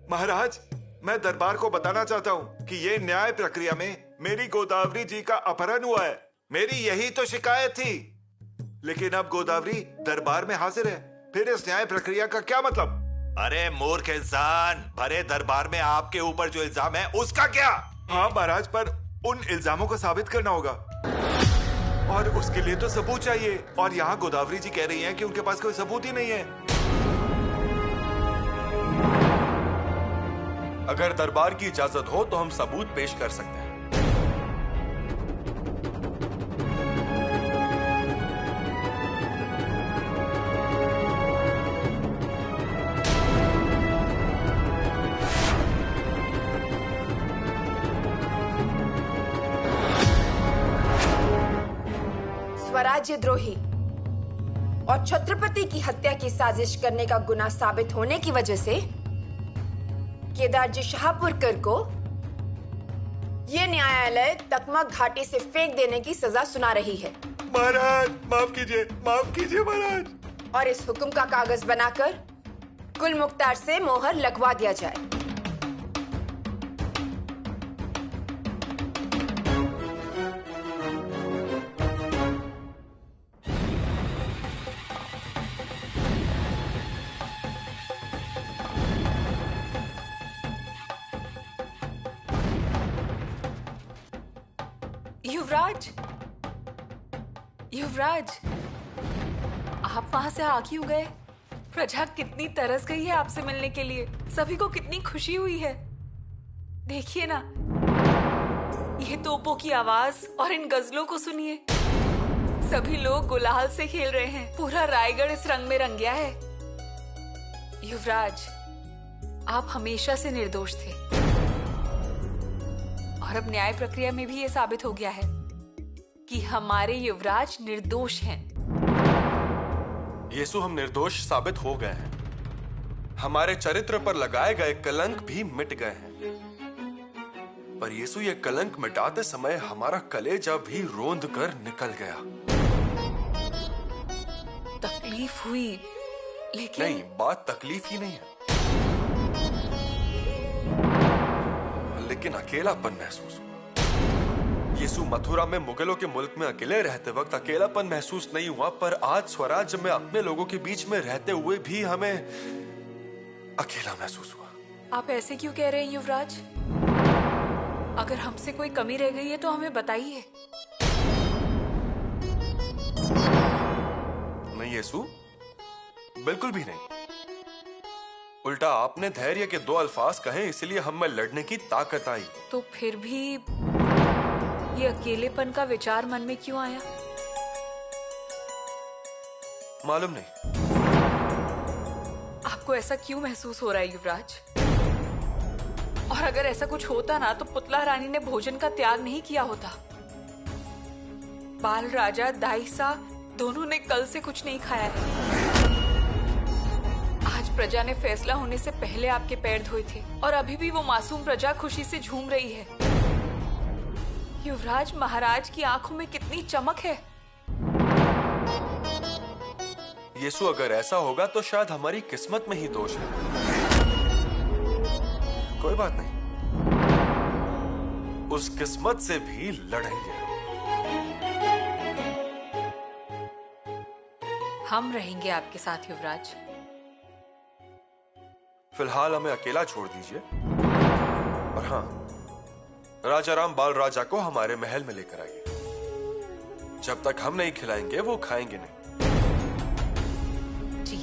महाराज, मैं दरबार को बताना चाहता हूँ कि ये न्याय प्रक्रिया में मेरी गोदावरी जी का अपहरण हुआ है। मेरी यही तो शिकायत थी। लेकिन अब गोदावरी दरबार में हाजिर है, फिर इस न्याय प्रक्रिया का क्या मतलब? अरे मूर्ख इंसान, भरे दरबार में आपके ऊपर जो इल्जाम है उसका क्या? हाँ महाराज, पर उन इल्जामों को साबित करना होगा और उसके लिए तो सबूत चाहिए। और यहाँ गोदावरी जी कह रही हैं कि उनके पास कोई सबूत ही नहीं है। अगर दरबार की इजाजत हो तो हम सबूत पेश कर सकते हैं। स्वराज्य द्रोही और छत्रपति की हत्या की साजिश करने का गुनाह साबित होने की वजह से केदार जी शाहपुरकर को ये न्यायालय तकमक घाटी से फेंक देने की सजा सुना रही है। महाराज माफ कीजिए महाराज। और इस हुक्म का कागज बनाकर कुल मुख्तार से मोहर लगवा दिया जाए। युवराज, युवराज, आप वहां से आ क्यों गए? प्रजा कितनी तरस गई है आपसे मिलने के लिए। सभी को कितनी खुशी हुई है। देखिए ना, ये तोपों की आवाज और इन गजलों को सुनिए। सभी लोग गुलाल से खेल रहे हैं। पूरा रायगढ़ इस रंग में रंग गया है। युवराज, आप हमेशा से निर्दोष थे और अब न्याय प्रक्रिया में भी ये साबित हो गया है कि हमारे युवराज निर्दोष हैं। येसु, हम निर्दोष साबित हो गए हैं। हमारे चरित्र पर लगाए गए कलंक भी मिट गए हैं। पर येसु, ये कलंक मिटाते समय हमारा कलेजा भी रोंद कर निकल गया। तकलीफ हुई, लेकिन नहीं, बात तकलीफ ही नहीं है, लेकिन अकेलापन महसूस हुआ। येसु, मथुरा में मुगलों के मुल्क में अकेले रहते वक्त अकेलापन महसूस नहीं हुआ, पर आज स्वराज्य में अपने लोगों के बीच में रहते हुए भी हमें अकेला महसूस हुआ। आप ऐसे क्यों कह रहे हैं युवराज? अगर हमसे कोई कमी रह गई है तो हमें बताइए। नहीं येसु, बिल्कुल भी नहीं। उल्टा आपने धैर्य के 2 अल्फाज कहे, इसलिए हम में लड़ने की ताकत आई। तो फिर भी ये अकेलेपन का विचार मन में क्यों आया? मालूम नहीं। आपको ऐसा क्यों महसूस हो रहा है युवराज? और अगर ऐसा कुछ होता ना तो पुतला रानी ने भोजन का त्याग नहीं किया होता। बाल राजा, दाइसा दोनों ने कल से कुछ नहीं खाया है। प्रजा ने फैसला होने से पहले आपके पैर धोए थे और अभी भी वो मासूम प्रजा खुशी से झूम रही है। युवराज, महाराज की आंखों में कितनी चमक है। येसु, अगर ऐसा होगा तो शायद हमारी किस्मत में ही दोष है। कोई बात नहीं, उस किस्मत से भी लड़ेंगे। हम रहेंगे आपके साथ युवराज। फिलहाल हमें अकेला छोड़ दीजिए। और हाँ, राजा राम बाल राजा को हमारे महल में लेकर आइए। जब तक हम नहीं खिलाएंगे वो खाएंगे नहीं। जी।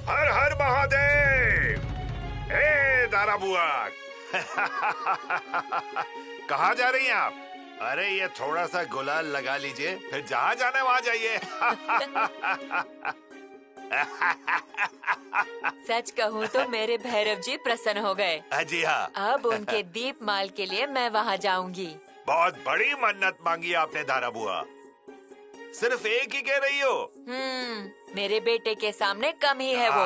हर हर महादेव। हे दारा बुआ, कहाँ जा रही हैं आप? अरे ये थोड़ा सा गुलाल लगा लीजिए, फिर जहाँ जाना है वहाँ जाइए। सच कहूँ तो मेरे भैरव जी प्रसन्न हो गए। जी हाँ। अब उनके दीपमाल के लिए मैं वहाँ जाऊंगी। बहुत बड़ी मन्नत मांगी आपने दारा बुआ। सिर्फ एक ही कह रही हो? मेरे बेटे के सामने कम ही है वो।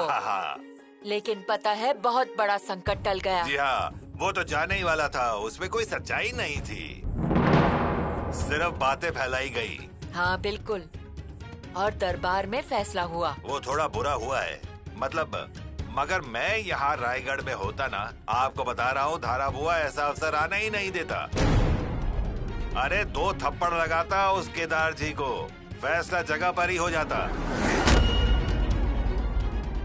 लेकिन पता है बहुत बड़ा संकट टल गया। जी हाँ, वो तो जाने ही वाला था, उसमें कोई सच्चाई नहीं थी, सिर्फ बातें फैलाई गई। हाँ बिल्कुल, और दरबार में फैसला हुआ। वो थोड़ा बुरा हुआ है, मतलब मगर मैं यहाँ रायगढ़ में होता ना, आपको बता रहा हूँ धारा बुआ ऐसा अवसर आने ही नहीं देता। अरे 2 थप्पड़ लगाता उस केदार जी को, फैसला जगह पर ही हो जाता।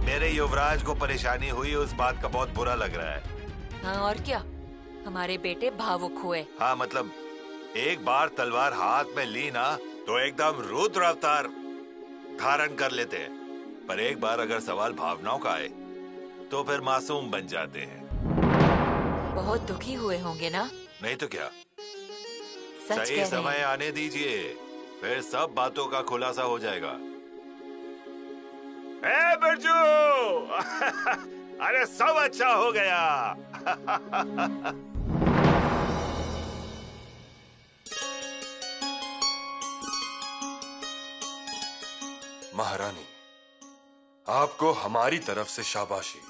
मेरे युवराज को परेशानी हुई, उस बात का बहुत बुरा लग रहा है। हाँ और क्या, हमारे बेटे भावुक हुए। हाँ मतलब एक बार तलवार हाथ में ली ना तो एकदम रुद्र अवतार धारण कर लेते हैं, पर एक बार अगर सवाल भावनाओं का आए तो फिर मासूम बन जाते हैं। बहुत दुखी हुए होंगे ना? नहीं तो क्या, सच सही कह समय रहे हैं। आने दीजिए, फिर सब बातों का खुलासा हो जाएगा। ए बिरजू अरे सब अच्छा हो गया। महारानी, आपको हमारी तरफ से शाबाशी।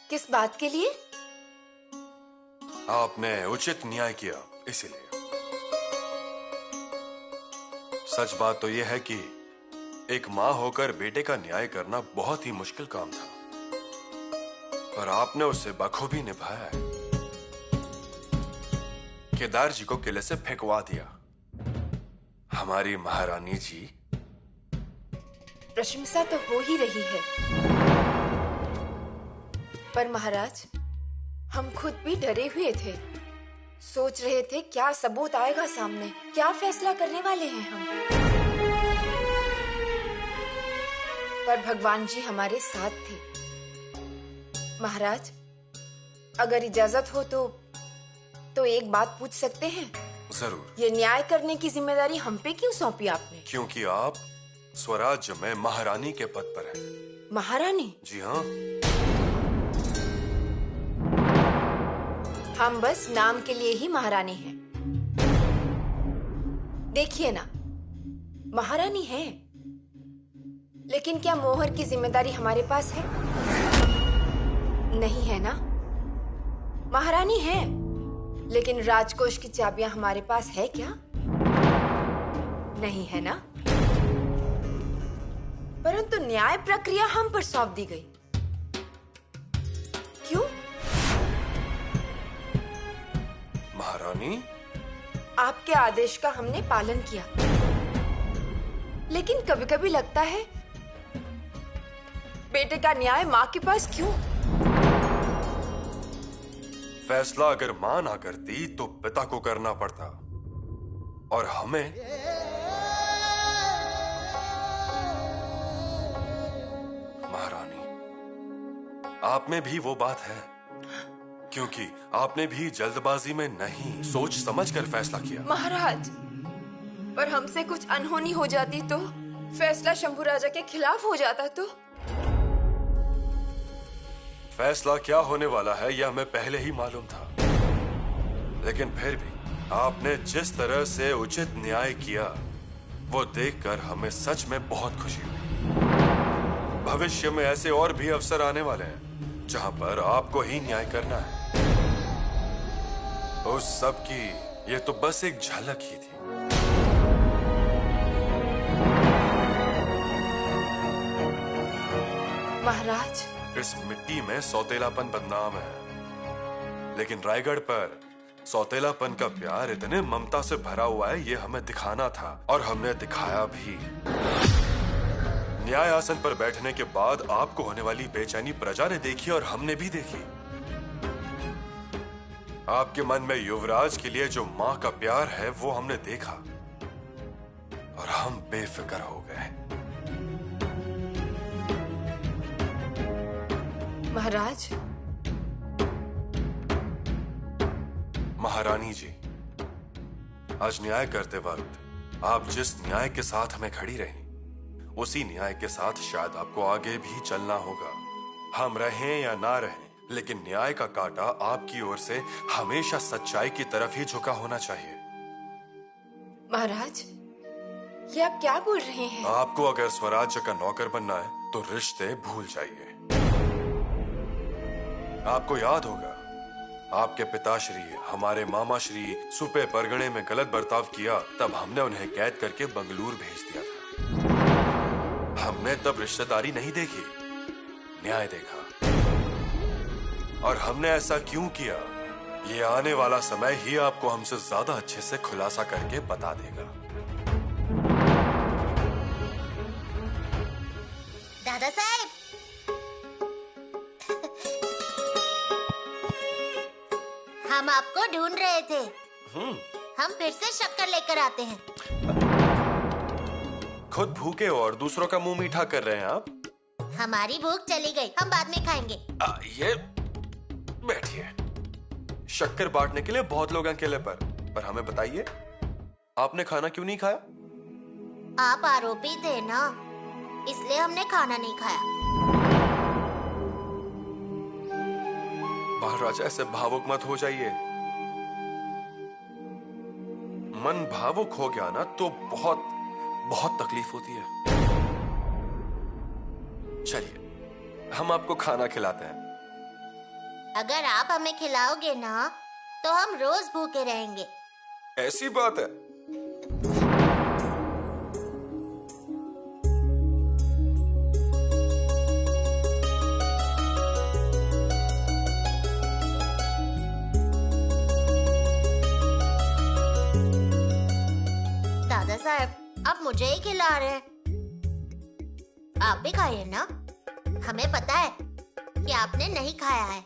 किस बात के लिए? आपने उचित न्याय किया, इसीलिए। सच बात तो यह है कि एक मां होकर बेटे का न्याय करना बहुत ही मुश्किल काम था, पर आपने उससे बखूबी निभाया है। केदार जी को किले से फेंकवा दिया। हमारी महारानी जी, प्रशंसा तो हो ही रही है, पर महाराज हम खुद भी डरे हुए थे। सोच रहे थे क्या सबूत आएगा सामने, क्या फैसला करने वाले हैं हम। पर भगवान जी हमारे साथ थे। महाराज अगर इजाजत हो तो एक बात पूछ सकते हैं? जरूर। ये न्याय करने की जिम्मेदारी हम पे क्यों सौंपी आपने? क्योंकि आप स्वराज्य में महारानी के पद पर हैं। महारानी? जी हाँ। हम बस नाम के लिए ही महारानी हैं। देखिए ना, महारानी हैं, लेकिन क्या मोहर की जिम्मेदारी हमारे पास है? नहीं है ना। महारानी हैं, लेकिन राजकोष की चाबियां हमारे पास है क्या? नहीं है ना। परंतु न्याय प्रक्रिया हम पर सौंप दी गई। क्यों? महारानी, आपके आदेश का हमने पालन किया, लेकिन कभी कभी लगता है बेटे का न्याय माँ के पास क्यों? फैसला अगर मां ना करती तो पिता को करना पड़ता, और हमें महारानी, आप में भी वो बात है, क्योंकि आपने भी जल्दबाजी में नहीं, सोच समझ कर फैसला किया। महाराज, पर हमसे कुछ अनहोनी हो जाती तो, फैसला शंभू राजा के खिलाफ हो जाता तो? फैसला क्या होने वाला है यह हमें पहले ही मालूम था, लेकिन फिर भी आपने जिस तरह से उचित न्याय किया वो देखकर हमें सच में बहुत खुशी हुई। भविष्य में ऐसे और भी अवसर आने वाले हैं जहां पर आपको ही न्याय करना है। उस सब की ये तो बस एक झलक ही थी। महाराज, इस मिट्टी में सौतेलापन बदनाम है, लेकिन रायगढ़ पर सौतेलापन का प्यार इतने ममता से भरा हुआ है, ये हमें दिखाना था और हमने दिखाया भी। न्याय आसन पर बैठने के बाद आपको होने वाली बेचैनी प्रजा ने देखी और हमने भी देखी। आपके मन में युवराज के लिए जो मां का प्यार है वो हमने देखा और हम बेफिक्र हो गए। महाराज, महारानी जी, आज न्याय करते वक्त आप जिस न्याय के साथ हमें खड़ी रही, उसी न्याय के साथ शायद आपको आगे भी चलना होगा। हम रहें या ना रहें, लेकिन न्याय का कांटा आपकी ओर से हमेशा सच्चाई की तरफ ही झुका होना चाहिए। महाराज, ये आप क्या बोल रहे हैं? आपको अगर स्वराज्य का नौकर बनना है तो रिश्ते भूल जाइए। आपको याद होगा आपके पिताश्री, हमारे मामा श्री सुपे परगणे में गलत बर्ताव किया, तब हमने उन्हें कैद करके बंगलूर भेज दिया था। हमने तब रिश्तेदारी नहीं देखी, न्याय देखा। और हमने ऐसा क्यों किया, ये आने वाला समय ही आपको हमसे ज्यादा अच्छे से खुलासा करके बता देगा। दादा साहब, हम आपको ढूंढ रहे थे। हम फिर से शक्कर लेकर आते हैं। खुद भूखे हो और दूसरों का मुंह मीठा कर रहे हैं आप। हमारी भूख चली गई, हम बाद में खाएंगे। ये बैठिए। शक्कर बांटने के लिए बहुत लोग हैं अकेले पर हमें बताइए, आपने खाना क्यों नहीं खाया? आप आरोपी थे ना, इसलिए हमने खाना नहीं खाया। महाराजा, ऐसे भावुक मत हो जाइए। मन भावुक हो गया ना तो बहुत बहुत तकलीफ होती है। चलिए, हम आपको खाना खिलाते हैं। अगर आप हमें खिलाओगे ना, तो हम रोज भूखे रहेंगे। ऐसी बात है? दादा साहब, आप मुझे ही खिला रहे हैं। आप भी खाइए ना, हमें पता है कि आपने नहीं खाया है।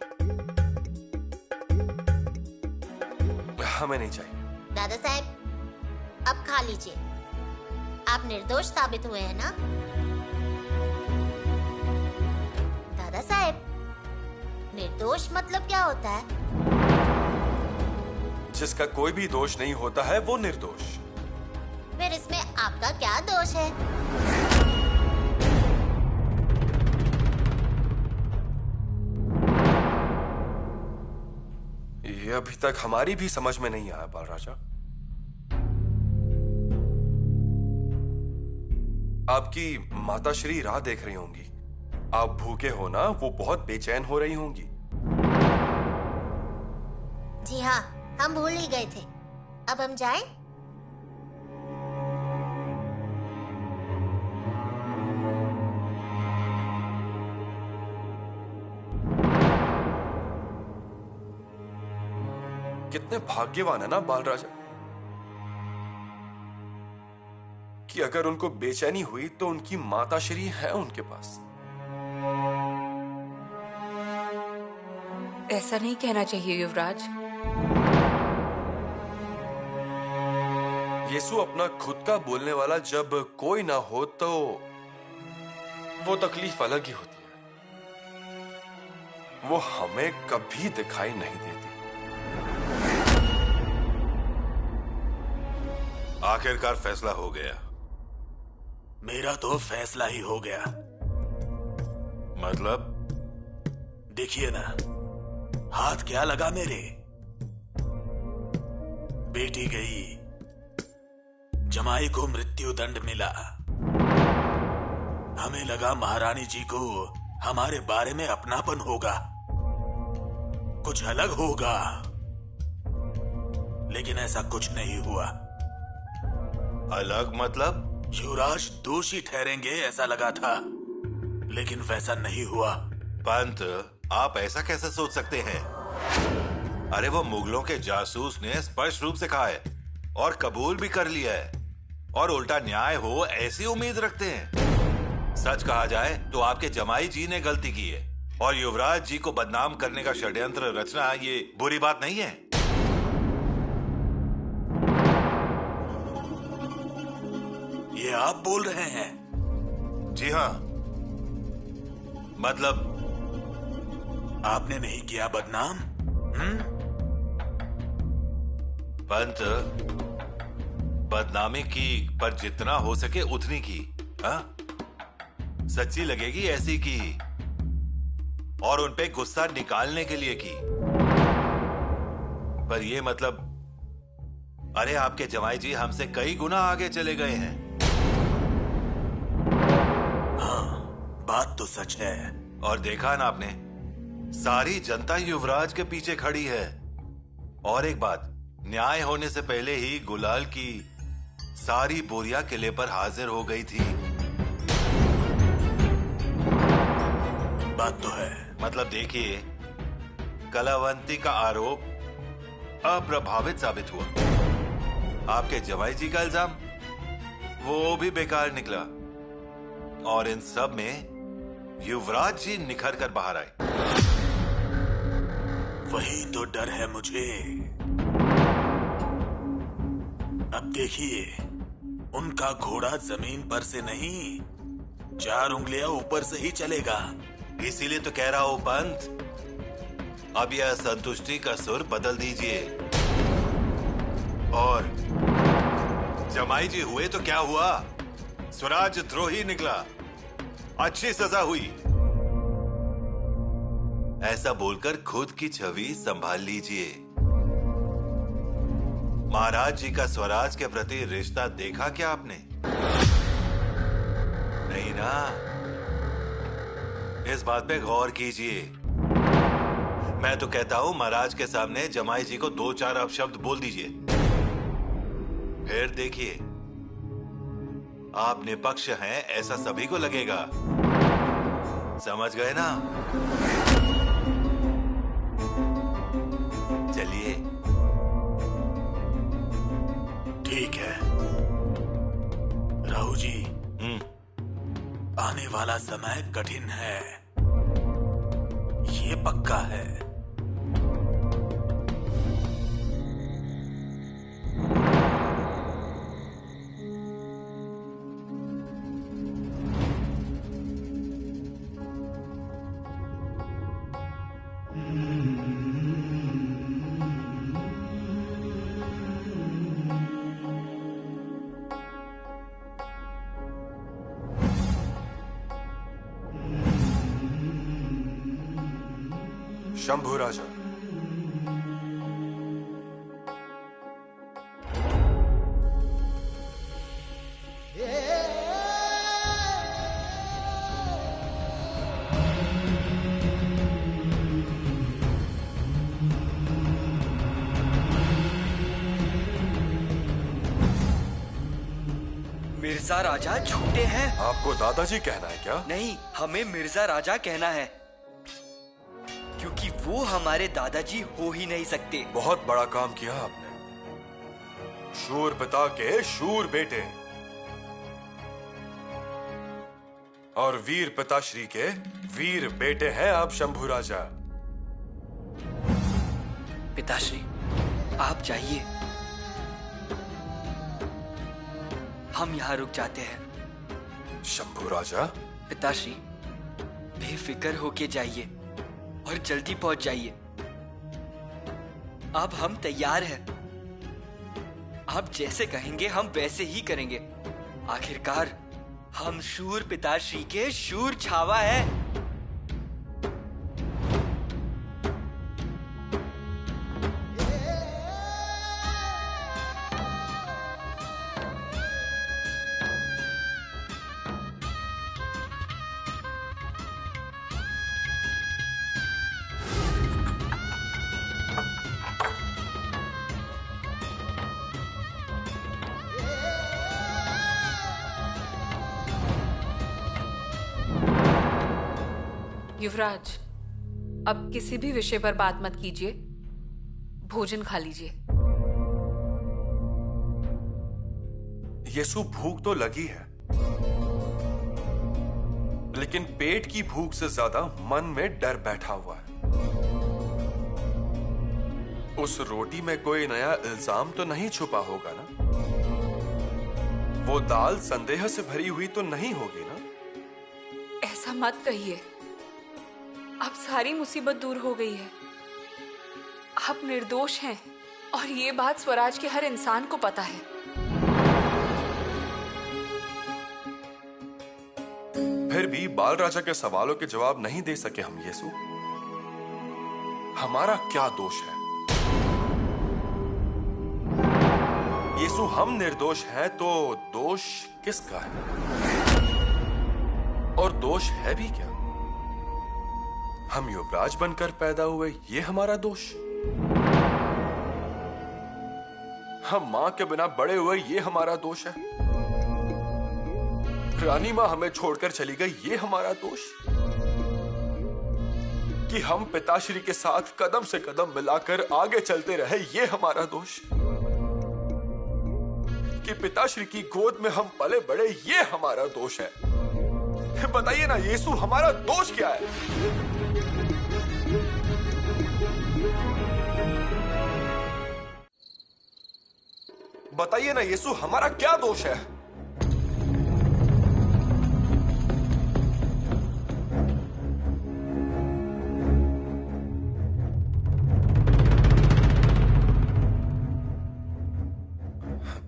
हमें नहीं चाहिए। दादा साहब, अब खा लीजिए। आप निर्दोष साबित हुए हैं ना। दादा साहब, निर्दोष मतलब क्या होता है? जिसका कोई भी दोष नहीं होता है वो निर्दोष। फिर इसमें आपका क्या दोष है? ये अभी तक हमारी भी समझ में नहीं आया बाल राजा। आपकी माताश्री राह देख रही होंगी। आप भूखे हो ना, वो बहुत बेचैन हो रही होंगी। जी हाँ, हम भूल ही गए थे। अब हम जाएं? कितने भाग्यवान है ना बाल राजा कि अगर उनको बेचैनी हुई तो उनकी माताश्री है उनके पास। ऐसा नहीं कहना चाहिए युवराज। यीशु अपना खुद का बोलने वाला जब कोई ना हो तो वो तकलीफ अलग ही होती है। वो हमें कभी दिखाई नहीं देती। आखिरकार फैसला हो गया। मेरा तो फैसला ही हो गया। मतलब? देखिए ना, हाथ क्या लगा मेरे। बेटी गई, जमाई को मृत्यु दंड मिला। हमें लगा महारानी जी को हमारे बारे में अपनापन होगा, कुछ अलग होगा, लेकिन ऐसा कुछ नहीं हुआ। अलग मतलब? युवराज दोषी ठहरेंगे ऐसा लगा था, लेकिन वैसा नहीं हुआ। पंत, आप ऐसा कैसे सोच सकते हैं? अरे वो मुगलों के जासूस ने स्पष्ट रूप से कहा है और कबूल भी कर लिया है, और उल्टा न्याय हो ऐसी उम्मीद रखते हैं। सच कहा जाए तो आपके जमाई जी ने गलती की है, और युवराज जी को बदनाम करने का षड्यंत्र रचना ये बुरी बात नहीं है। ये आप बोल रहे हैं? जी हाँ। मतलब? आपने नहीं किया बदनाम? पंत, बदनामी की, पर जितना हो सके उतनी की। हाँ? सच्ची लगेगी ऐसी की, और उन पे गुस्सा निकालने के लिए की। पर ये मतलब, अरे आपके जमाई जी हमसे कई गुना आगे चले गए हैं। हाँ, बात तो सच है। और देखा ना आपने, सारी जनता युवराज के पीछे खड़ी है। और एक बात, न्याय होने से पहले ही गुलाल की सारी बोरियां किले पर हाजिर हो गई थी। बात तो है। मतलब देखिए, कलावंती का आरोप अप्रभावित साबित हुआ। आपके जमाई जी का इल्जाम, वो भी बेकार निकला। और इन सब में युवराज जी निखर कर बाहर आए। वही तो डर है मुझे। अब देखिए, उनका घोड़ा जमीन पर से नहीं, 4 उंगलियां ऊपर से ही चलेगा। इसीलिए तो कह रहा हूं पंत, अब यह संतुष्टि का सुर बदल दीजिए। और जमाई जी हुए तो क्या हुआ, स्वराज द्रोही निकला, अच्छी सजा हुई। ऐसा बोलकर खुद की छवि संभाल लीजिए। महाराज जी का स्वराज के प्रति रिश्ता देखा क्या आपने? नहीं ना? इस बात पे गौर कीजिए। मैं तो कहता हूं महाराज के सामने जमाई जी को 2-4 अपशब्द बोल दीजिए, फिर देखिए आप निपक्ष हैं ऐसा सभी को लगेगा। समझ गए ना? चलिए। ठीक है राहु जी, आने वाला समय कठिन है, ये पक्का है। शंभू राजा, मिर्जा राजा झूठे हैं। आपको दादाजी कहना है क्या? नहीं, हमें मिर्जा राजा कहना है, क्योंकि वो हमारे दादाजी हो ही नहीं सकते। बहुत बड़ा काम किया आपने। शूर पिता के शूर बेटे और वीर पिताश्री के वीर बेटे हैं आप शंभू राजा। पिताश्री, आप जाइए, हम यहाँ रुक जाते हैं। शंभू राजा। पिताश्री, बेफिक्र होके जाइए और जल्दी पहुंच जाइए। अब हम तैयार हैं। आप जैसे कहेंगे हम वैसे ही करेंगे। आखिरकार हम शूर पिताश्री के शूर छावा है। युवराज, अब किसी भी विषय पर बात मत कीजिए, भोजन खा लीजिए। यीशु, भूख तो लगी है, लेकिन पेट की भूख से ज्यादा मन में डर बैठा हुआ है। उस रोटी में कोई नया इल्जाम तो नहीं छुपा होगा ना? वो दाल संदेह से भरी हुई तो नहीं होगी ना? ऐसा मत कहिए, अब सारी मुसीबत दूर हो गई है। आप निर्दोष हैं और ये बात स्वराज के हर इंसान को पता है। फिर भी बाल राजा के सवालों के जवाब नहीं दे सके हम यीशु। हमारा क्या दोष है? यीशु, हम निर्दोष हैं तो दोष किसका है? और दोष है भी क्या? हम युवराज बनकर पैदा हुए, ये हमारा दोष? हम मां के बिना बड़े हुए, ये हमारा दोष है? रानी मां हमें छोड़कर चली गई, ये हमारा दोष? कि हम पिताश्री के साथ कदम से कदम मिलाकर आगे चलते रहे, ये हमारा दोष? कि पिताश्री की गोद में हम पले बड़े, ये हमारा दोष है? बताइए ना यीशु, हमारा दोष क्या है? बताइए ना यीशु, हमारा क्या दोष है?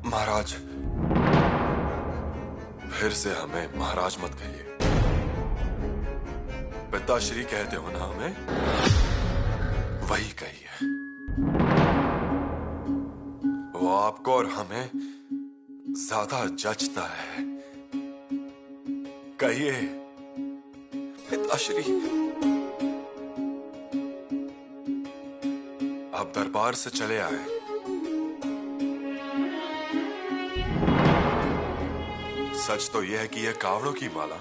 महाराज, फिर से हमें महाराज मत कहिए। पिताश्री कहते हो ना हमें, वही कहिए। वो आपको और हमें ज्यादा जचता है। कहिए पिताश्री। आप दरबार से चले आए, सच तो यह है कि यह कावड़ों की माला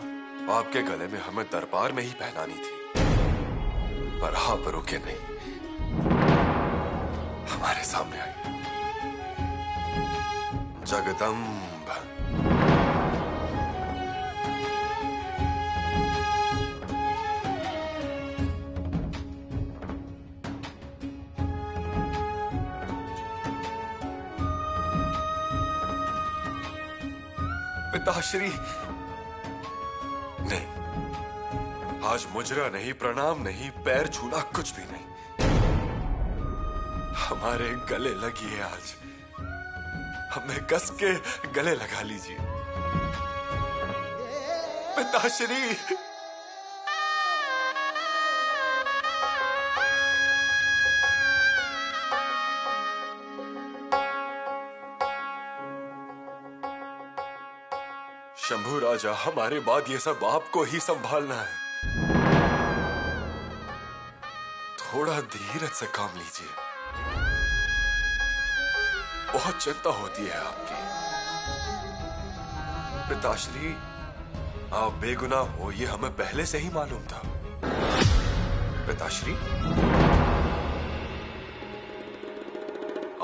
आपके गले में हमें दरबार में ही पहनानी थी, पर आप रुके नहीं, हमारे सामने आई। जगदम्ब, पिताश्री। नहीं, आज मुजरा नहीं, प्रणाम नहीं, पैर छूना कुछ भी नहीं। हमारे गले लगिए आज, हमें कस के गले लगा लीजिए पिताश्री। शंभू राजा, हमारे बाद ये सब आपको ही संभालना है। थोड़ा धीरज से काम लीजिए, बहुत चिंता होती है आपकी। पिताश्री, आप बेगुनाह हो, ये हमें पहले से ही मालूम था। पिताश्री,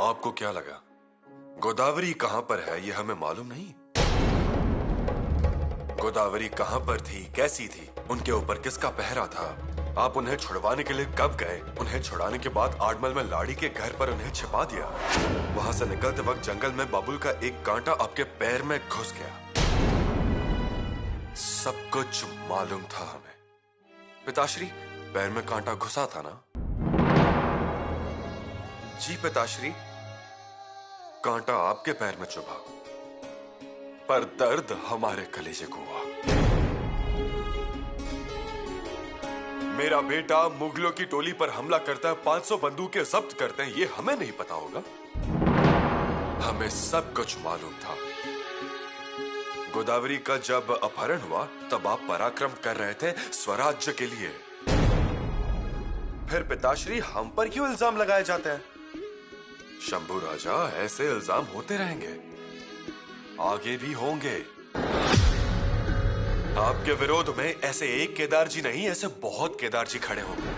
आपको क्या लगा गोदावरी कहां पर है, ये हमें मालूम नहीं? गोदावरी कहां पर थी, कैसी थी, उनके ऊपर किसका पहरा था? आप उन्हें छुड़वाने के लिए कब गए? उन्हें छुड़ाने के बाद आडमल में लाड़ी के घर पर उन्हें छिपा दिया। वहां से निकलते वक्त जंगल में बबुल का एक कांटा आपके पैर में घुस गया। सब कुछ मालूम था हमें। पिताश्री, पैर में कांटा घुसा था ना? जी पिताश्री, कांटा आपके पैर में चुभा, पर दर्द हमारे कलेजे को हुआ। मेरा बेटा मुगलों की टोली पर हमला करता है, 500 बंदूकें जब्त करते हैं, ये हमें नहीं पता होगा? हमें सब कुछ मालूम था। गोदावरी का जब अपहरण हुआ तब आप पराक्रम कर रहे थे स्वराज्य के लिए। फिर पिताश्री, हम पर क्यों इल्जाम लगाए जाते हैं? शंभू राजा, ऐसे इल्जाम होते रहेंगे, आगे भी होंगे। आपके विरोध में ऐसे एक केदार जी नहीं, ऐसे बहुत केदार जी खड़े होंगे।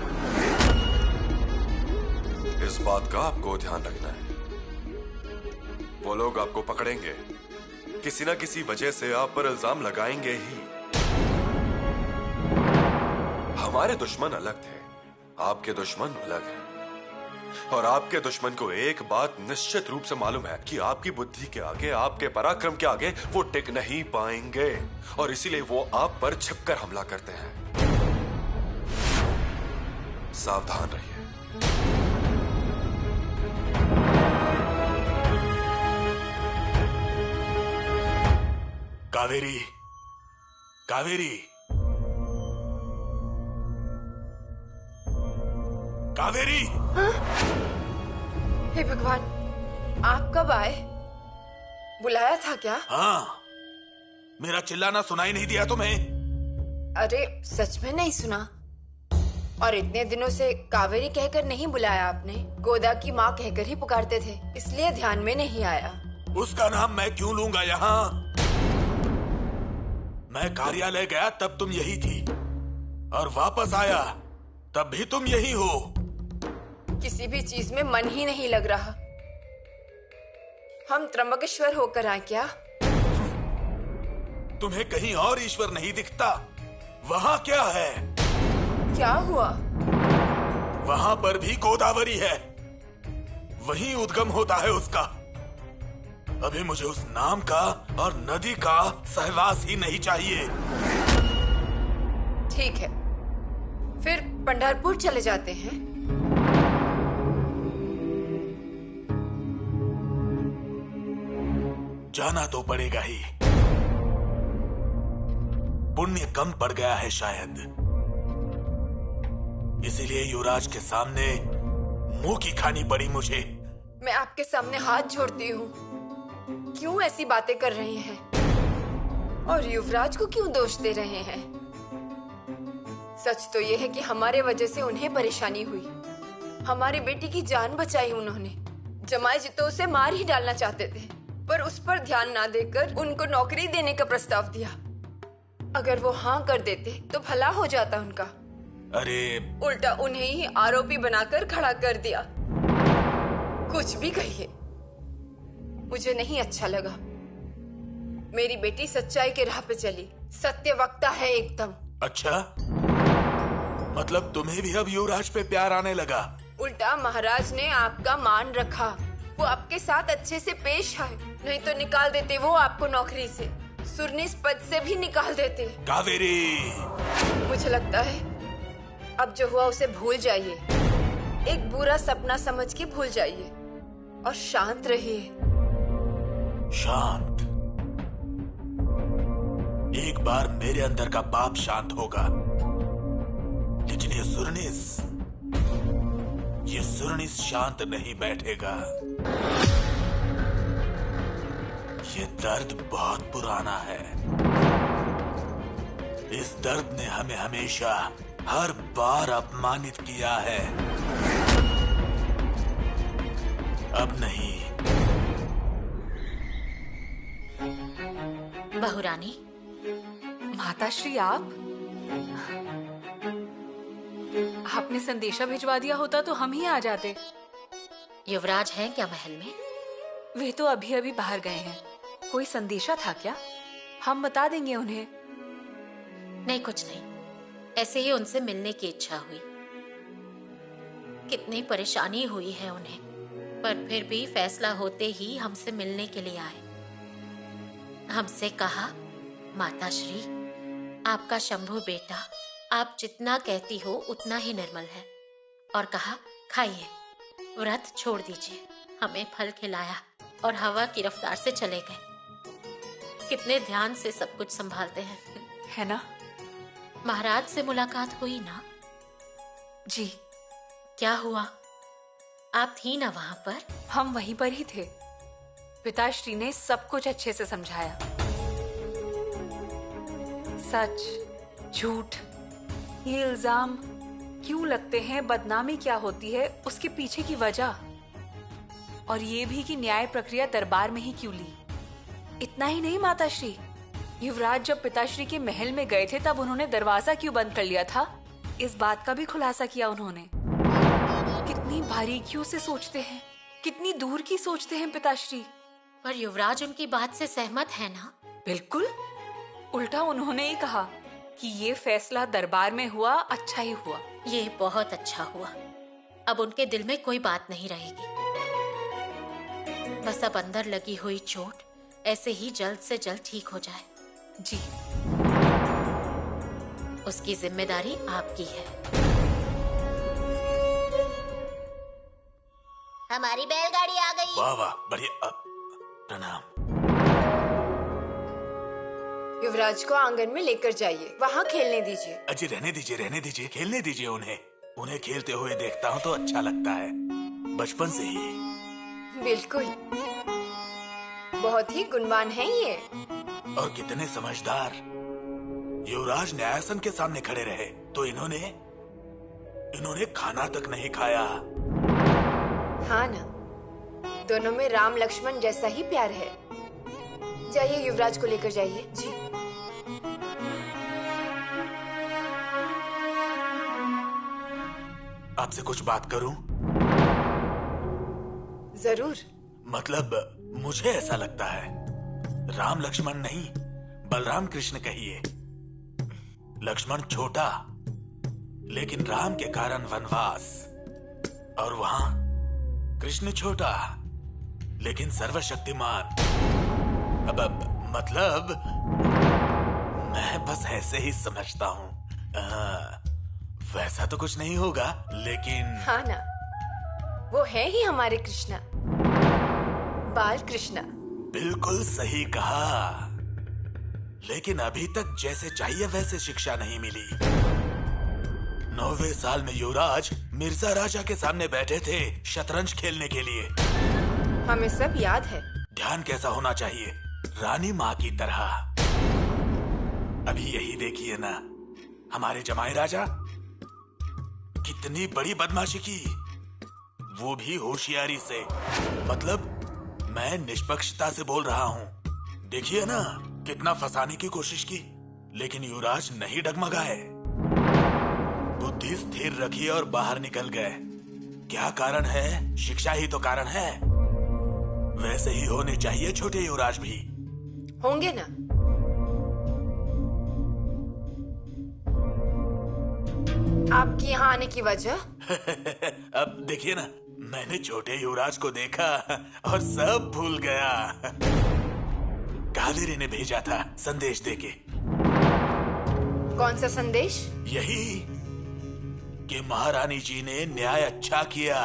इस बात का आपको ध्यान रखना है। वो लोग आपको पकड़ेंगे, किसी ना किसी वजह से आप पर इल्जाम लगाएंगे ही। हमारे दुश्मन अलग थे, आपके दुश्मन अलग हैं। और आपके दुश्मन को एक बात निश्चित रूप से मालूम है कि आपकी बुद्धि के आगे, आपके पराक्रम के आगे वो टिक नहीं पाएंगे, और इसीलिए वो आप पर छिपकर हमला करते हैं। सावधान रहिए। कावेरी, कावेरी, कावेरी। हे भगवान, आप कब आए? बुलाया था क्या? हाँ, मेरा चिल्लाना सुनाई नहीं दिया तुम्हें? अरे सच में नहीं सुना। और इतने दिनों से कावेरी कहकर नहीं बुलाया आपने, गोदा की माँ कहकर ही पुकारते थे, इसलिए ध्यान में नहीं आया। उसका नाम मैं क्यों लूंगा यहाँ? मैं कार्यालय गया तब तुम यही थी, और वापस आया तब भी तुम यही हो। किसी भी चीज में मन ही नहीं लग रहा। हम त्र्यंबकेश्वर होकर आए क्या? तुम्हें कहीं और ईश्वर नहीं दिखता? वहाँ क्या है? क्या हुआ? वहाँ पर भी गोदावरी है, वहीं उद्गम होता है उसका। अभी मुझे उस नाम का और नदी का सहवास ही नहीं चाहिए। ठीक है, फिर पंढरपुर चले जाते हैं। जाना तो पड़ेगा ही। पुण्य कम पड़ गया है शायद, इसीलिए युवराज के सामने मुंह की खानी पड़ी मुझे। मैं आपके सामने हाथ जोड़ती हूँ, क्यों ऐसी बातें कर रहे हैं? और युवराज को क्यों दोष दे रहे हैं? सच तो यह है कि हमारे वजह से उन्हें परेशानी हुई। हमारी बेटी की जान बचाई उन्होंने। जमाई जी तो उसे मार ही डालना चाहते थे, पर उस पर ध्यान ना देकर उनको नौकरी देने का प्रस्ताव दिया। अगर वो हाँ कर देते तो भला हो जाता उनका। अरे उल्टा उन्हें ही आरोपी बनाकर खड़ा कर दिया। कुछ भी कहिए, मुझे नहीं अच्छा लगा। मेरी बेटी सच्चाई के राह पे चली, सत्यवक्ता है एकदम। अच्छा, मतलब तुम्हें भी अब युवराज पे प्यार आने लगा? उल्टा महाराज ने आपका मान रखा, वो आपके साथ अच्छे से पेश आए, नहीं तो निकाल देते वो आपको नौकरी से, सुरनीस पद से भी निकाल देते। कावेरी, मुझे लगता है अब जो हुआ उसे भूल जाइए, एक बुरा सपना समझ के भूल जाइए और शांत रहिए। शांत? एक बार मेरे अंदर का पाप शांत होगा, लेकिन ये सुरनीस शांत नहीं बैठेगा। ये दर्द बहुत पुराना है। इस दर्द ने हमें हमेशा हर बार अपमानित किया है। अब नहीं। बहुरानी, माताश्री, आपने संदेशा भिजवा दिया होता तो हम ही आ जाते। युवराज हैं क्या महल में? वे तो अभी अभी बाहर गए हैं। कोई संदेशा था क्या? हम बता देंगे उन्हें। नहीं, कुछ नहीं, ऐसे ही उनसे मिलने की इच्छा हुई। कितनी परेशानी हुई है उन्हें, पर फिर भी फैसला होते ही हमसे मिलने के लिए आए। हमसे कहा, माताश्री, आपका शंभू बेटा आप जितना कहती हो उतना ही निर्मल है, और कहा खाइए, व्रत छोड़ दीजिए। हमें फल खिलाया और हवा की रफ्तार से चले गए। कितने ध्यान से सब कुछ संभालते हैं, है ना? महाराज से मुलाकात हुई ना? जी। क्या हुआ? आप थी ना वहां पर? हम वहीं पर ही थे। पिताश्री ने सब कुछ अच्छे से समझाया। सच, झूठ, ये इल्जाम क्यों लगते हैं, बदनामी क्या होती है, उसके पीछे की वजह, और ये भी कि न्याय प्रक्रिया दरबार में ही क्यों ली। इतना ही नहीं माताश्री, युवराज जब पिताश्री के महल में गए थे तब उन्होंने दरवाजा क्यों बंद कर लिया था, इस बात का भी खुलासा किया उन्होंने। कितनी बारीकियों से सोचते हैं, कितनी दूर की सोचते हैं पिताश्री। पर युवराज उनकी बात से सहमत है ना? बिल्कुल, उल्टा उन्होंने ही कहा कि ये फैसला दरबार में हुआ, अच्छा ही हुआ। ये बहुत अच्छा हुआ। अब उनके दिल में कोई बात नहीं रहेगी। बस अब अंदर लगी हुई चोट ऐसे ही जल्द से जल्द ठीक हो जाए। जी। उसकी जिम्मेदारी आपकी है। हमारी बैलगाड़ी आ गई। वाह वाह, बढ़िया। प्रणाम। युवराज को आंगन में लेकर जाइए, वहाँ खेलने दीजिए। अजी रहने दीजिए, खेलने दीजिए उन्हें खेलते हुए देखता हूँ तो अच्छा लगता है, बचपन से ही। बिल्कुल, बहुत ही गुणवान है ये। और कितने समझदार। युवराज न्यायासन के सामने खड़े रहे तो इन्होंने इन्होंने खाना तक नहीं खाया। हाँ ना, दोनों में राम लक्ष्मण जैसा ही प्यार है। जाइए, युवराज को लेकर जाइए। जी। आपसे कुछ बात करूं? जरूर। मतलब मुझे ऐसा लगता है, राम लक्ष्मण नहीं बलराम कृष्ण कहिए। लक्ष्मण छोटा, लेकिन राम के कारण वनवास, और वहां कृष्ण छोटा लेकिन सर्वशक्तिमान। अब मतलब मैं बस ऐसे ही समझता हूँ। वैसा तो कुछ नहीं होगा, लेकिन हाँ ना, वो है ही हमारे कृष्णा, बाल कृष्णा। बिल्कुल सही कहा, लेकिन अभी तक जैसे चाहिए वैसे शिक्षा नहीं मिली। 9वें साल में युवराज मिर्जा राजा के सामने बैठे थे शतरंज खेलने के लिए। हमें सब याद है। ध्यान कैसा होना चाहिए, रानी माँ की तरह। अभी यही देखिए ना, हमारे जमाई राजा कितनी बड़ी बदमाशी की, वो भी होशियारी से। मतलब मैं निष्पक्षता से बोल रहा हूँ। देखिए ना, कितना फंसाने की कोशिश की, लेकिन युवराज नहीं डगमगाए। बुद्धि स्थिर रखी और बाहर निकल गए। क्या कारण है? शिक्षा ही तो कारण है। वैसे ही होने चाहिए छोटे युवराज भी। होंगे ना। आपकी यहाँ आने की वजह? अब देखिए ना, मैंने छोटे युवराज को देखा और सब भूल गया। कावेरी ने भेजा था संदेश देके। कौन सा संदेश? यही कि महारानी जी ने न्याय अच्छा किया,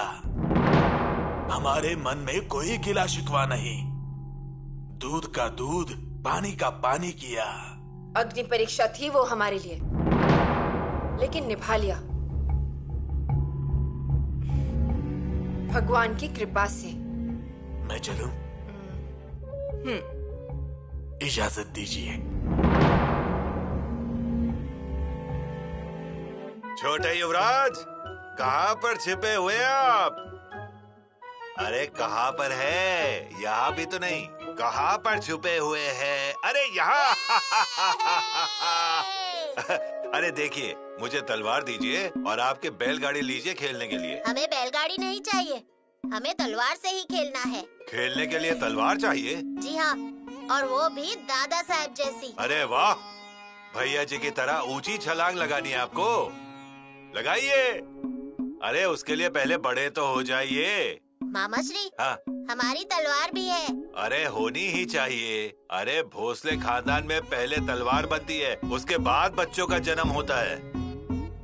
हमारे मन में कोई गिला शिकवा नहीं, दूध का दूध पानी का पानी किया। अग्नि परीक्षा थी वो हमारे लिए, लेकिन निभा लिया भगवान की कृपा से। मैं चलूं? इजाजत दीजिए। छोटे युवराज, कहाँ पर छिपे हुए आप? अरे कहाँ पर है? यहाँ भी तो नहीं। कहाँ पर छुपे हुए हैं? अरे यहाँ। अरे देखिए, मुझे तलवार दीजिए और आपके बैलगाड़ी लीजिए खेलने के लिए। हमें बैलगाड़ी नहीं चाहिए, हमें तलवार से ही खेलना है। खेलने के लिए तलवार चाहिए? जी हाँ, और वो भी दादा साहब जैसी। अरे वाह, भैया जी की तरह ऊंची छलांग लगानी है आपको। लगाइए। अरे उसके लिए पहले बड़े तो हो जाइए। मामा श्री, हाँ, हमारी तलवार भी है। अरे होनी ही चाहिए। अरे भोसले खानदान में पहले तलवार बनती है, उसके बाद बच्चों का जन्म होता है।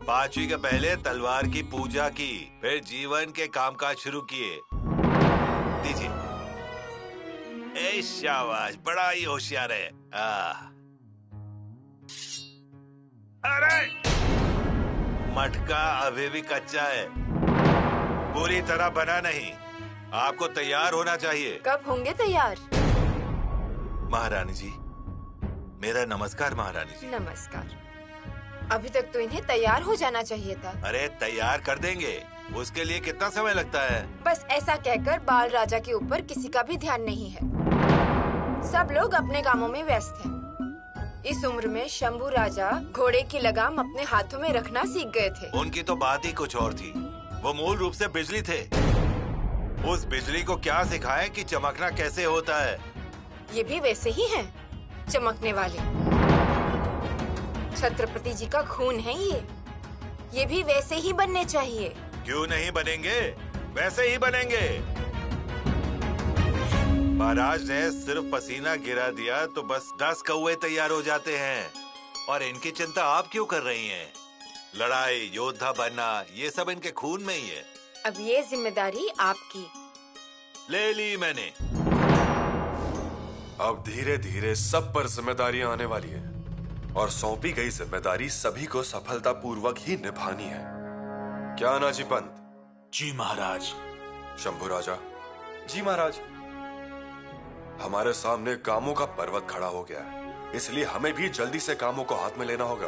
5वीं के पहले तलवार की पूजा की, फिर जीवन के कामकाज शुरू किए। दीजिए। ए शाबाश, बड़ा ही होशियार है। अरे मटका अभी भी कच्चा है, पूरी तरह बना नहीं। आपको तैयार होना चाहिए। कब होंगे तैयार? महारानी जी, मेरा नमस्कार। महारानी जी नमस्कार। अभी तक तो इन्हें तैयार हो जाना चाहिए था। अरे तैयार कर देंगे, उसके लिए कितना समय लगता है? बस ऐसा कहकर बाल राजा के ऊपर किसी का भी ध्यान नहीं है। सब लोग अपने कामों में व्यस्त हैं। इस उम्र में शंभू राजा घोड़े की लगाम अपने हाथों में रखना सीख गए थे। उनकी तो बात ही कुछ और थी। वो मूल रूप से बिजली थे। उस बिजली को क्या सिखाएं कि चमकना कैसे होता है। ये भी वैसे ही हैं, चमकने वाले। छत्रपति जी का खून है ये भी वैसे ही बनने चाहिए। क्यों नहीं बनेंगे? वैसे ही बनेंगे। महाराज ने सिर्फ पसीना गिरा दिया तो बस 10 कौवे तैयार हो जाते हैं। और इनकी चिंता आप क्यों कर रही हैं? लड़ाई, योद्धा बनना, ये सब इनके खून में ही है। अब ये जिम्मेदारी आपकी। ले ली मैंने। अब धीरे धीरे सब पर जिम्मेदारियां आने वाली है, और सौंपी गई जिम्मेदारी सभी को सफलतापूर्वक ही निभानी है। क्या नाजी पंत? जी महाराज। शंभू राजा? जी महाराज। हमारे सामने कामों का पर्वत खड़ा हो गया है, इसलिए हमें भी जल्दी से कामों को हाथ में लेना होगा।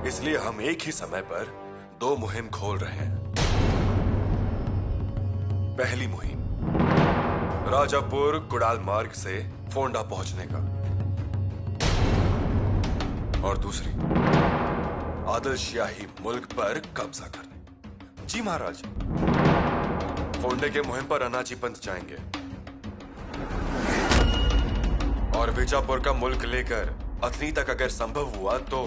इसलिए हम एक ही समय पर 2 मुहिम खोल रहे हैं। पहली मुहिम राजापुर कुड़ाल मार्ग से फोंडा पहुंचने का, और दूसरी आदिल शाही मुल्क पर कब्जा करने। जी महाराज, फोंडे के मुहिम पर अनाजी पंत जाएंगे और विजापुर का मुल्क लेकर अथनी तक अगर संभव हुआ तो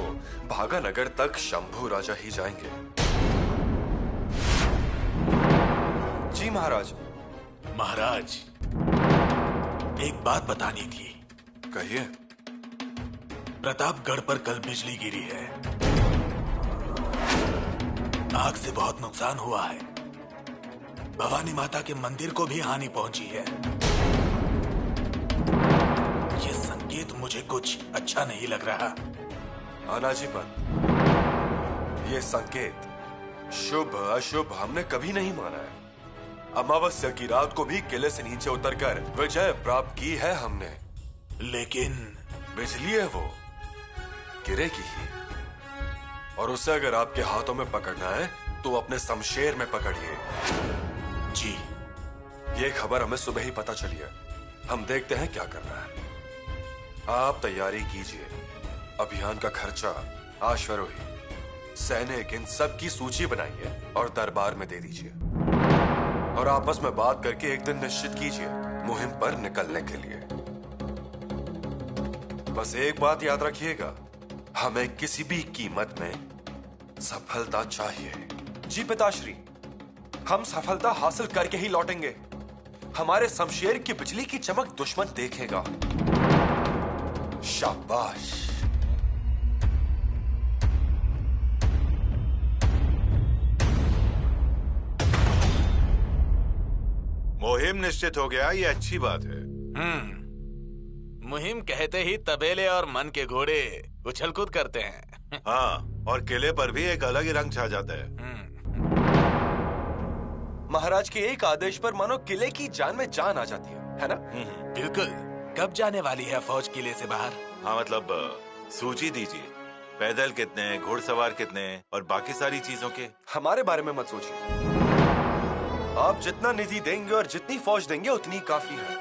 भागानगर तक शंभू राजा ही जाएंगे। जी महाराज। महाराज, एक बात बतानी थी। कहिए। प्रतापगढ़ पर कल बिजली गिरी है, आग से बहुत नुकसान हुआ है। भवानी माता के मंदिर को भी हानि पहुंची है। ये संकेत मुझे कुछ अच्छा नहीं लग रहा। अनाजी पंत, ये संकेत शुभ अशुभ हमने कभी नहीं माना है। अमावस्या की रात को भी किले से नीचे उतरकर विजय प्राप्त की है हमने। लेकिन बिजली है वो, गिरेगी ही, और उसे अगर आपके हाथों में पकड़ना है तो अपने शमशेर में पकड़िए। जी। ये खबर हमें सुबह ही पता चली है, हम देखते हैं क्या करना है। आप तैयारी कीजिए, अभियान का खर्चा, आश्वरोही, सैनिक, इन सब की सूची बनाइए और दरबार में दे दीजिए, और आपस में बात करके एक दिन निश्चित कीजिए मुहिम पर निकलने के लिए। बस एक बात याद रखिएगा, हमें किसी भी कीमत में सफलता चाहिए। जी पिताश्री, हम सफलता हासिल करके ही लौटेंगे। हमारे शमशेर की बिजली की चमक दुश्मन देखेगा। शाबाश। मुहिम निश्चित हो गया, ये अच्छी बात है। मुहिम कहते ही तबेले और मन के घोड़े उछल कूद करते हैं। हाँ, और किले पर भी एक अलग ही रंग छा जाता है। महाराज के एक आदेश पर मानो किले की जान में जान आ जाती है ना? बिल्कुल। कब जाने वाली है फौज किले से बाहर? हाँ, मतलब सूची दीजिए, पैदल कितने, घुड़सवार कितने, और बाकी सारी चीजों के। हमारे बारे में मत सोचिए, आप जितना निधि देंगे और जितनी फौज देंगे उतनी काफी है।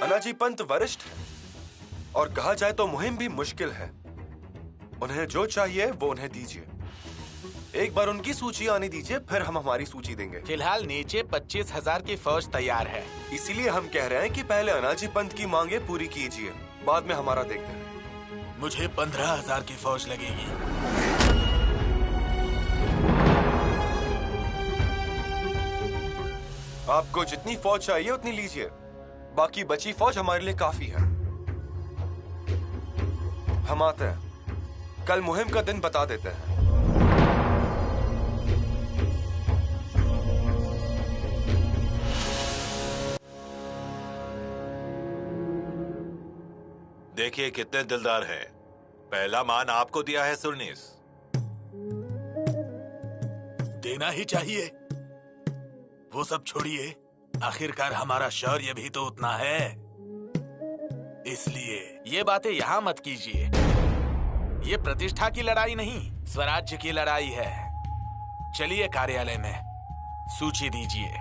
अनाजी पंत वरिष्ठ है, और कहा जाए तो मुहिम भी मुश्किल है। उन्हें जो चाहिए वो उन्हें दीजिए। एक बार उनकी सूची आने दीजिए, फिर हम हमारी सूची देंगे। फिलहाल नीचे 25,000 की फौज तैयार है। इसीलिए हम कह रहे हैं कि पहले अनाजी पंत की मांगे पूरी कीजिए, बाद में हमारा देखते हैं। मुझे 15,000 की फौज लगेगी। आपको जितनी फौज चाहिए उतनी लीजिए, बाकी बची फौज हमारे लिए काफी है। हम आते हैं, कल मुहिम का दिन बता देते हैं। देखिए कितने दिलदार हैं। पहला मान आपको दिया है सुरनीस। देना ही चाहिए। वो सब छोड़िए, आखिरकार हमारा शौर्य भी तो उतना है। इसलिए ये बातें यहाँ मत कीजिए। ये प्रतिष्ठा की लड़ाई नहीं, स्वराज्य की लड़ाई है। चलिए कार्यालय में, सूची दीजिए।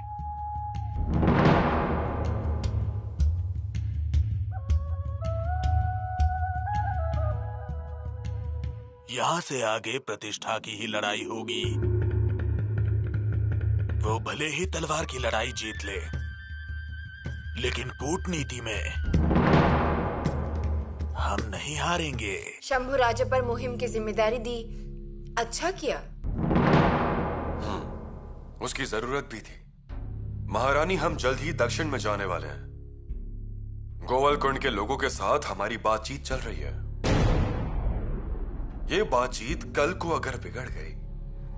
यहाँ से आगे प्रतिष्ठा की ही लड़ाई होगी। वो भले ही तलवार की लड़ाई जीत ले, लेकिन कूटनीति में हम नहीं हारेंगे। शंभू राजा पर मुहिम की जिम्मेदारी दी, अच्छा किया। उसकी जरूरत भी थी। महारानी, हम जल्द ही दक्षिण में जाने वाले हैं। गोवलकुंड के लोगों के साथ हमारी बातचीत चल रही है। ये बातचीत कल को अगर बिगड़ गई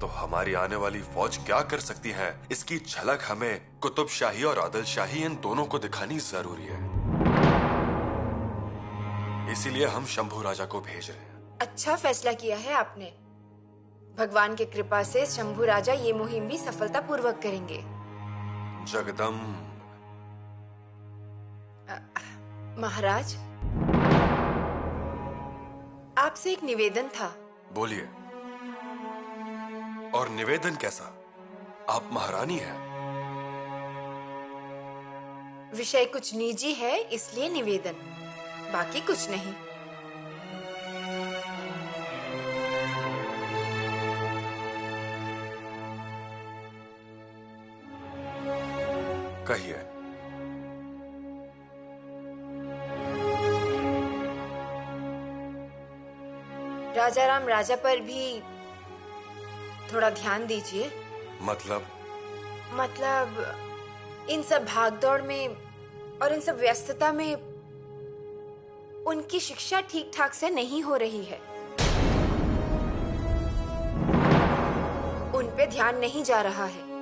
तो हमारी आने वाली फौज क्या कर सकती है, इसकी झलक हमें कुतुब शाही और आदिल शाही, इन दोनों को दिखानी जरूरी है। इसीलिए हम शंभू राजा को भेज रहे हैं। अच्छा फैसला किया है आपने। भगवान की कृपा से शंभू राजा ये मुहिम भी सफलतापूर्वक करेंगे। जगदम्ब। महाराज, आपसे एक निवेदन था। बोलिए। और निवेदन कैसा? आप महारानी हैं। विषय कुछ निजी है इसलिए निवेदन, बाकी कुछ नहीं। कहिए। राजाराम राजा पर भी थोड़ा ध्यान दीजिए। मतलब इन सब भागदौड़ में और इन सब व्यस्तता में उनकी शिक्षा ठीक ठाक से नहीं हो रही है। उन पे ध्यान नहीं जा रहा है।